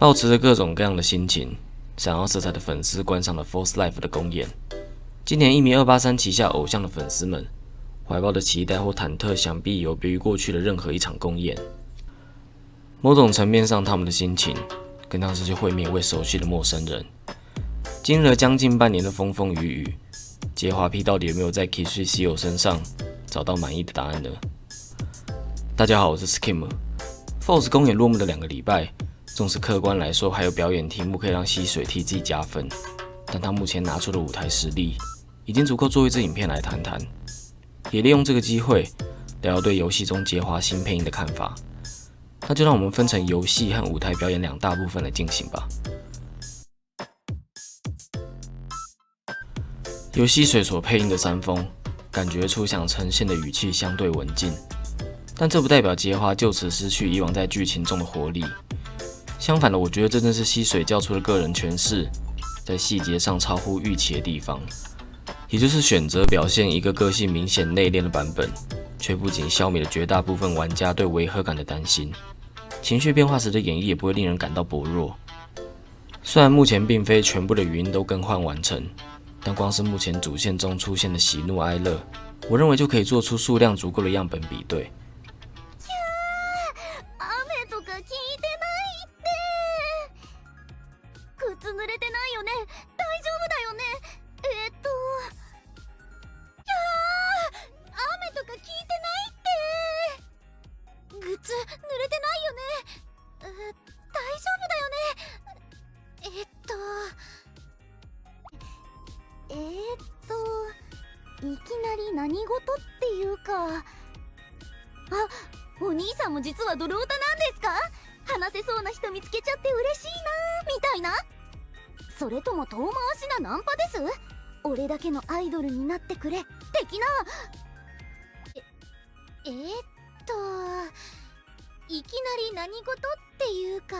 抱持着各种各样的心情，闪耀色彩的粉丝观赏了 Force Life 的公演。今年10283旗下偶像的粉丝们，怀抱的期待或忐忑，想必有别于过去的任何一场公演。某种层面上，他们的心情更像是去会面位熟悉的陌生人。经历了将近半年的风风雨雨，杰华 P 到底有没有在 Kisui 希友身上找到满意的答案呢？大家好，我是 Skim。Force 公演落幕的2个礼拜，纵使客观来说还有表演题目可以让溪水替自己加分，但他目前拿出的舞台实力已经足够做一支影片来谈谈，也利用这个机会聊聊对游戏中杰华新配音的看法。那就让我们分成游戏和舞台表演2大部分来进行吧。由溪水所配音的山峰，感觉出想呈现的语气相对文静，但这不代表杰华就此失去以往在剧情中的活力。相反的，我觉得这正是溪水较出的个人诠释，在细节上超乎预期的地方，也就是选择表现一个个性明显内敛的版本，却不仅消灭了绝大部分玩家对违和感的担心，情绪变化时的演绎也不会令人感到薄弱。虽然目前并非全部的语音都更换完成，但光是目前主线中出现的喜怒哀乐，我认为就可以做出数量足够的样本比对。雨とか聞いてないって。靴濡れてないよね。大丈夫だよね。雨とか聞いてないって。靴濡れてないよね。大丈夫だよね。いきなり何事っていうか、お兄さんも実はドルオタなんですか？話せそうな人見つけちゃって嬉しいなみたいな。それとも遠回しなナンパです？俺だけのアイドルになってくれ的な。いきなり何事っていうか、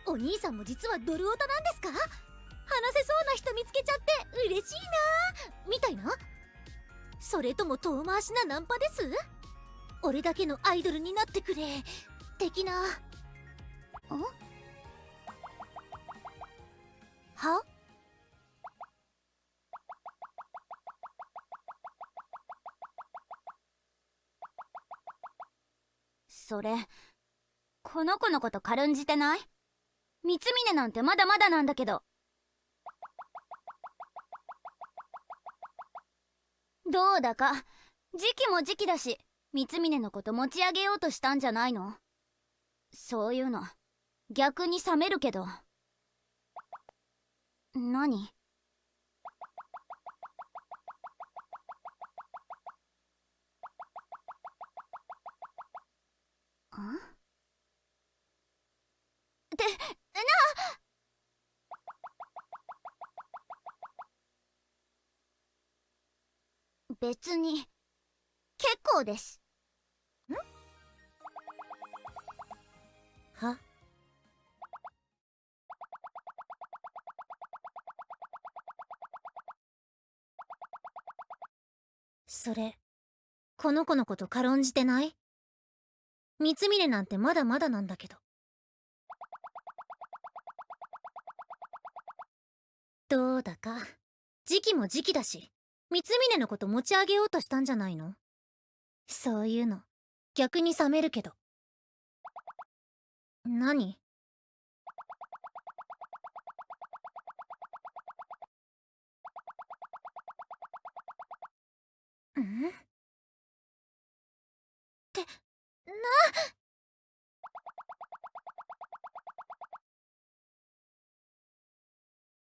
お兄さんも実はドルオタなんですか？話せそうな人見つけちゃって嬉しいなみたいな。それとも遠回しなナンパです？俺だけのアイドルになってくれ的な。は？それ、この子のこと軽んじてない？三峰なんてまだまだなんだけど。どうだか、時期も時期だし、三峰のこと持ち上げようとしたんじゃないの？そういうの、逆に冷めるけど。何？別に結構です。は？それ、この子のこと軽んじてない？三峰なんてまだまだなんだけど。どうだか、時期も時期だし、三峰のこと持ち上げようとしたんじゃないの？そういうの、逆に冷めるけど。何？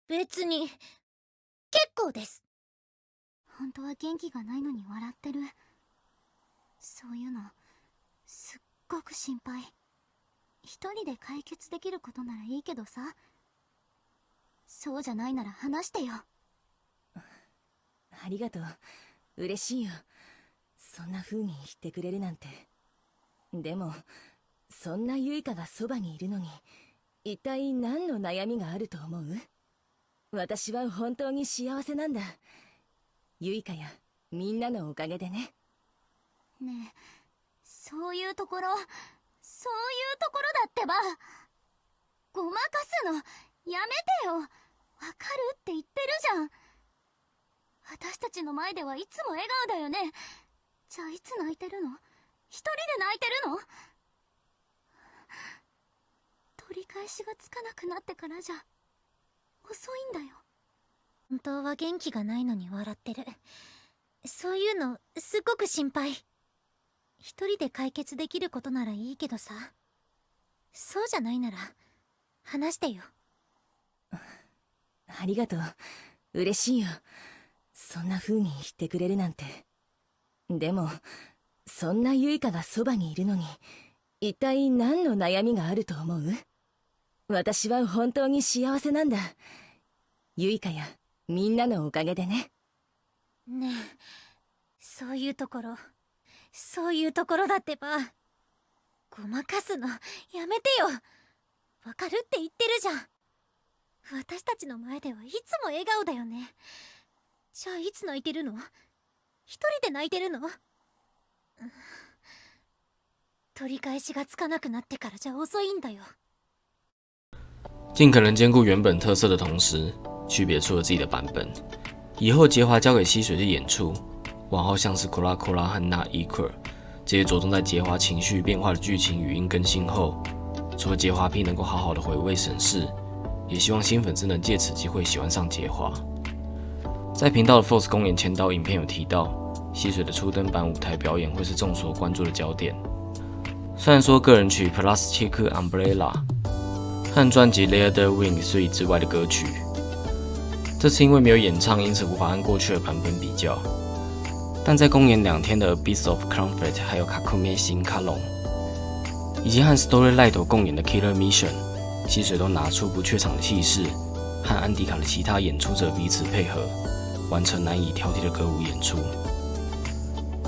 別に結構です。本当は元気がないのに笑ってる。そういうのすっごく心配。一人で解決できることならいいけどさ、そうじゃないなら話してよ。ありがとう。嬉しいよ。そんな風に言ってくれるなんて。でもそんなユイカがそばにいるのに、一体何の悩みがあると思う？私は本当に幸せなんだ。ユイカやみんなのおかげでね。ねえ、そういうところだってば。ごまかすのやめてよ。わかるって言ってるじゃん。私たちの前ではいつも笑顔だよね。じゃあいつ泣いてるの？一人で泣いてるの？取り返しがつかなくなってからじゃ遅いんだよ。本当は元気がないのに笑ってる。そういうのすっごく心配。一人で解決できることならいいけどさ、そうじゃないなら話してよ。ありがとう。嬉しいよ。そんな風に言ってくれるなんて。でもそんなユイカがそばにいるのに一体何の悩みがあると思う？私は本当に幸せなんだ。ユイカやみんなのおかげでね。ねえ、そういうところだってば。ごまかすのやめてよ。わかるって言ってるじゃん。私たちの前ではいつも笑顔だよね。じゃあいつ泣いてるの？一人で泣いてるの？取り返しがつかなくなってからじゃ遅いんだよ。尽可能兼顾原本特色的同时，区别出了自己的版本。以后杰华交给溪水去演出，往后像是 Kora Kora 和 Not Equal 这些着重在杰华情绪变化的剧情语音更新后，除了杰华 P 能够好好的回味审视，也希望新粉丝能借此机会喜欢上杰华。在频道的 Force 公演前导影片有提到，溪水的初登版舞台表演会是众所关注的焦点。虽然说个人曲 Plastic Umbrella 和专辑 Layer the Wing 3之外的歌曲，这次因为没有演唱，因此无法和过去的版本比较。但在公演2天的 Abyss of Conflict 还有 Kakume Shin Kalon 以及和 Storylight 共演的 Killer Mission， 溪水都拿出不怯场的气势，和安迪卡的其他演出者彼此配合，完成难以挑剔的歌舞演出。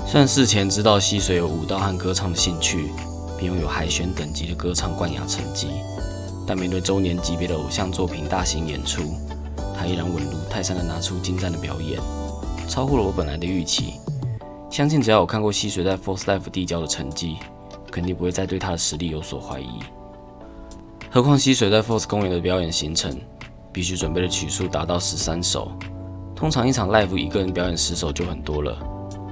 虽然事前知道溪水有舞蹈和歌唱的兴趣，并拥有海选等级的歌唱冠亚成绩，但面对周年级别的偶像作品大型演出，他依然稳如泰山的拿出精湛的表演，超乎了我本来的预期。相信只要有看过溪水在 Force Life 递交的成绩，肯定不会再对他的实力有所怀疑。何况溪水在 Force 公演的表演行程，必须准备的曲数达到13首，通常一场 Live 一个人表演10首就很多了。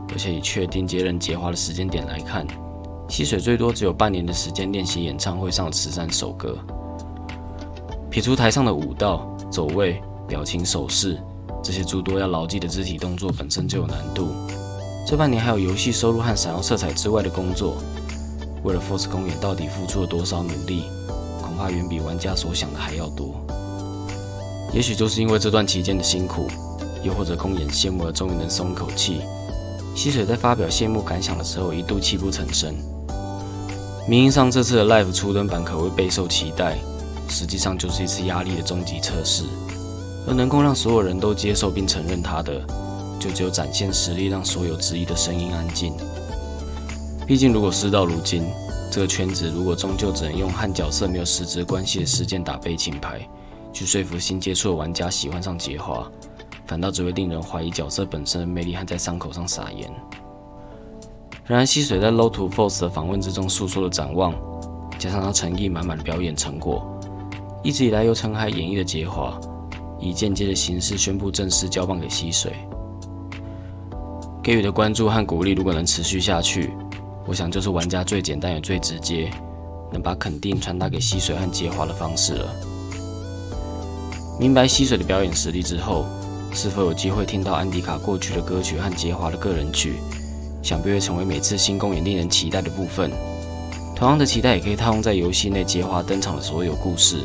而且以确定接任杰华的时间点来看，溪水最多只有半年的时间练习演唱会上的13首歌。撇除台上的舞蹈、走位、表情、手势这些诸多要牢记的肢体动作本身就有难度，这半年还有游戏收入和闪耀色彩之外的工作，为了 Force 公演到底付出了多少努力，恐怕远比玩家所想的还要多。也许就是因为这段期间的辛苦，又或者公演谢幕了终于能松一口气，溪水在发表谢幕感想的时候一度泣不成声。名义上这次的 Live 初登版可谓备受期待，实际上就是一次压力的终极测试，而能够让所有人都接受并承认它的，就只有展现实力让所有质疑的声音安静。毕竟如果事到如今，这个圈子如果终究只能用和角色没有实质关系的事件打悲情牌，去说服新接触的玩家喜欢上杰华，反倒只会令人怀疑角色本身的魅力和在伤口上撒盐。然而溪水在 Low to Force 的访问之中诉说的展望，加上他诚意满满的表演成果，一直以来又撑开演绎的杰华，以间接的形式宣布正式交棒给溪水。给予的关注和鼓励如果能持续下去，我想就是玩家最简单也最直接能把肯定传达给溪水和杰华的方式了。明白溪水的表演实力之后，是否有机会听到安迪卡过去的歌曲和杰华的个人曲，想必会成为每次新公演令人期待的部分。同样的期待也可以套用在游戏内杰华登场的所有故事，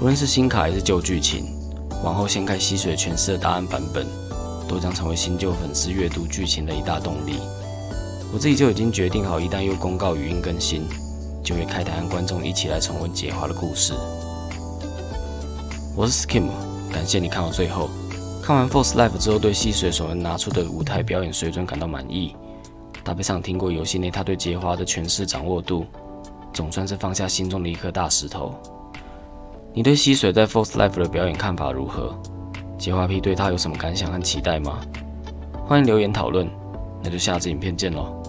无论是新卡还是旧剧情，往后掀开溪水诠释的答案版本，都将成为新旧粉丝阅读剧情的一大动力。我自己就已经决定好，一旦又公告语音更新，就会开台和观众一起来重温杰华的故事。我是 Skim， 感谢你看到最后。看完 Force Live 之后，对溪水所能拿出的舞台表演水准感到满意，搭配上听过游戏内他对杰华的诠释掌握度，总算是放下心中的一颗大石头。你对溪水在 Force Live 的表演看法如何？杰华 P 对他有什么感想和期待吗？欢迎留言讨论，那就下支影片见咯。